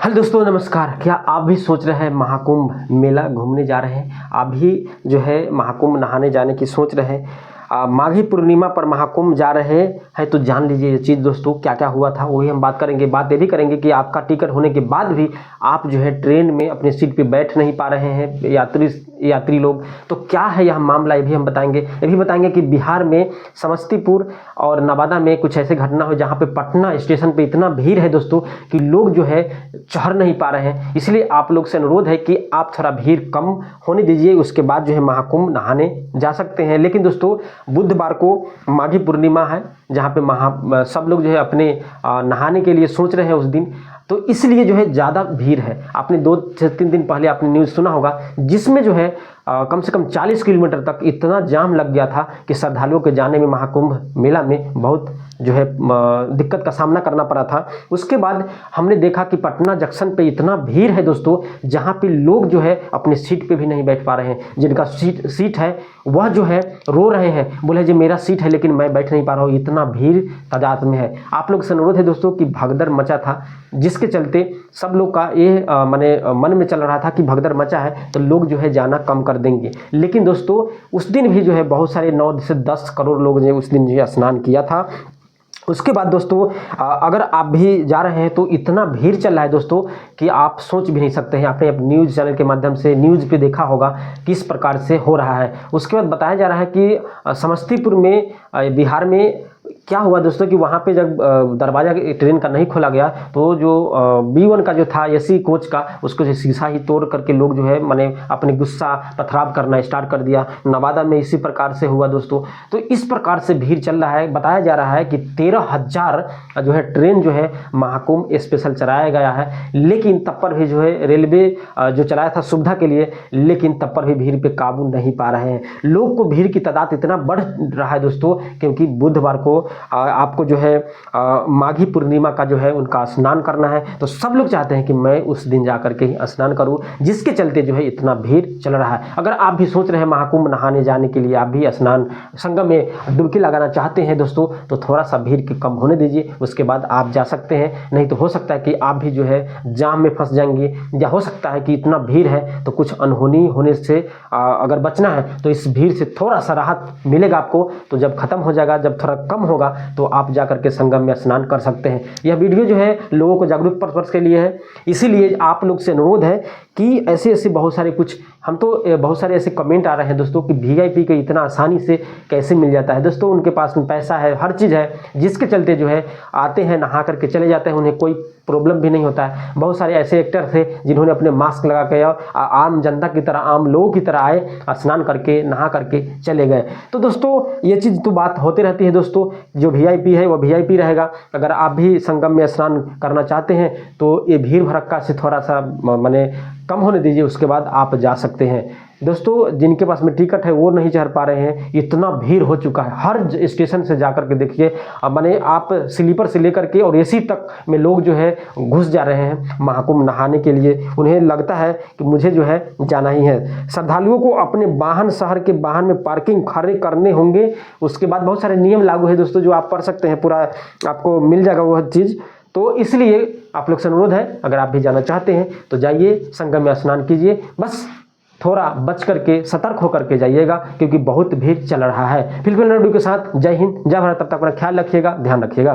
Hello दोस्तों, नमस्कार। क्या आप भी सोच रहे हैं महाकुंभ मेला घूमने जा रहे हैं? आप भी जो है महाकुंभ नहाने जाने की सोच रहे हैं? माघी पूर्णिमा पर महाकुंभ जा रहे हैं तो जान लीजिए ये चीज़ दोस्तों, क्या क्या हुआ था वही हम बात करेंगे। बात ये भी करेंगे कि आपका टिकट होने के बाद भी आप जो है ट्रेन में अपनी सीट पे बैठ नहीं पा रहे हैं, यात्री लोग। तो क्या है यह मामला, ये भी हम बताएंगे। ये भी बताएंगे कि बिहार में समस्तीपुर और नवादा में कुछ ऐसे घटना हुई जहाँ पे पटना स्टेशन पे इतना भीड़ है दोस्तों कि लोग जो है चढ़ नहीं पा रहे हैं। इसलिए आप लोग से अनुरोध है कि आप थोड़ा भीड़ कम होने दीजिए, उसके बाद जो है महाकुंभ नहाने जा सकते हैं। लेकिन दोस्तों बुधवार को माघी पूर्णिमा है, जहाँ पे सब लोग जो है अपने नहाने के लिए सोच रहे हैं उस दिन, तो इसलिए जो है ज़्यादा भीड़ है। आपने 2 से 3 दिन पहले आपने न्यूज़ सुना होगा, जिसमें जो है कम से कम 40 किलोमीटर तक इतना जाम लग गया था कि श्रद्धालुओं के जाने में महाकुंभ मेला में बहुत जो है दिक्कत का सामना करना पड़ा था। उसके बाद हमने देखा कि पटना जंक्शन पे इतना भीड़ है दोस्तों, जहाँ पे लोग जो है अपने सीट पे भी नहीं बैठ पा रहे हैं। जिनका सीट है वह जो है रो रहे हैं, बोले जी मेरा सीट है लेकिन मैं बैठ नहीं पा रहा हूँ, इतना भीड़ तादाद में है। आप लोग से अनुरोध है दोस्तों कि भगदड़ मचा था, जिसके चलते सब लोग का ये मन में चल रहा था कि भगदड़ मचा है तो लोग जो है जाना कम कर देंगे। लेकिन दोस्तों उस दिन भी जो है बहुत सारे 9 से 10 करोड़ लोग ने उस दिन जो है स्नान किया था। उसके बाद दोस्तों अगर आप भी जा रहे हैं तो इतना भीड़ चल रहा है दोस्तों कि आप सोच भी नहीं सकते हैं। आपने अपने न्यूज़ चैनल के माध्यम से न्यूज़ पे देखा होगा किस प्रकार से हो रहा है। उसके बाद बताया जा रहा है कि समस्तीपुर में बिहार में क्या हुआ दोस्तों कि वहाँ पे जब दरवाज़ा ट्रेन का नहीं खोला गया तो जो B1 का जो था एसी कोच का, उसको जो शीशा ही तोड़ करके लोग जो है माने अपने गुस्सा पथराव करना स्टार्ट कर दिया। नवादा में इसी प्रकार से हुआ दोस्तों। तो इस प्रकार से भीड़ चल रहा है। बताया जा रहा है कि 13,000 जो है ट्रेन जो है महाकुंभ स्पेशल चलाया गया है, लेकिन तब पर भी जो है रेलवे जो चलाया था सुविधा के लिए, लेकिन तब पर भी भीड़ पे काबू नहीं पा रहे हैं। लोग को भीड़ की तादाद इतना बढ़ रहा है दोस्तों, क्योंकि बुधवार को आपको जो है माघी पूर्णिमा का जो है उनका स्नान करना है। तो सब लोग चाहते हैं कि मैं उस दिन जाकर के ही स्नान करूं, जिसके चलते जो है इतना भीड़ चल रहा है। अगर आप भी सोच रहे हैं महाकुंभ नहाने जाने के लिए, आप भी स्नान संगम में डुबकी लगाना चाहते हैं दोस्तों, तो थोड़ा सा भीड़ की कम होने दीजिए, उसके बाद आप जा सकते हैं। नहीं तो हो सकता है कि आप भी जो है जाम में फंस जाएंगे, या हो सकता है कि इतना भीड़ है तो कुछ अनहोनी होने से अगर बचना है तो इस भीड़ से थोड़ा सा राहत मिलेगा आपको। तो जब खत्म हो जाएगा, जब थोड़ा कम होगा, तो आप जाकर के संगम में स्नान कर सकते हैं। यह वीडियो जो है लोगों को जागरूक पर्पस के लिए है। इसीलिए आप लोग से अनुरोध है कि ऐसे बहुत सारे बहुत सारे ऐसे कमेंट आ रहे हैं दोस्तों कि VIP को इतना आसानी से कैसे मिल जाता है। दोस्तों उनके पास में पैसा है, हर चीज़ है, जिसके चलते जो है आते हैं, नहा करके चले जाते हैं, उन्हें कोई प्रॉब्लम भी नहीं होता है। बहुत सारे ऐसे एक्टर थे जिन्होंने अपने मास्क लगा के आम जनता की तरह, आम लोगों की तरह आए, स्नान करके नहा करके चले गए। तो दोस्तों ये चीज़ तो बात होती रहती है दोस्तों। जो VIP है वो VIP रहेगा। अगर आप भी संगम में स्नान करना चाहते हैं तो ये भीड़ भड़क्का से थोड़ा सा माने कम होने दीजिए, उसके बाद आप जा सकते हैं। दोस्तों जिनके पास में टिकट है वो नहीं चढ़ पा रहे हैं, इतना भीड़ हो चुका है। हर स्टेशन से जाकर के देखिए, माने आप स्लीपर से लेकर के और AC तक में लोग जो है घुस जा रहे हैं महाकुंभ नहाने के लिए। उन्हें लगता है कि मुझे जो है जाना ही है। श्रद्धालुओं को अपने वाहन, शहर के वाहन में पार्किंग खड़े करने होंगे। उसके बाद बहुत सारे नियम लागू है दोस्तों, जो आप पढ़ सकते हैं, पूरा आपको मिल जाएगा वह चीज़। तो इसलिए आप लोग से अनुरोध है, अगर आप भी जाना चाहते हैं तो जाइए, संगम में स्नान कीजिए। बस थोड़ा बच करके, सतर्क होकर के जाइएगा, क्योंकि बहुत भीड़ चल रहा है। फिर वीडियो के साथ जय हिंद, जय भारत। तब तक अपना ख्याल रखिएगा, ध्यान रखिएगा।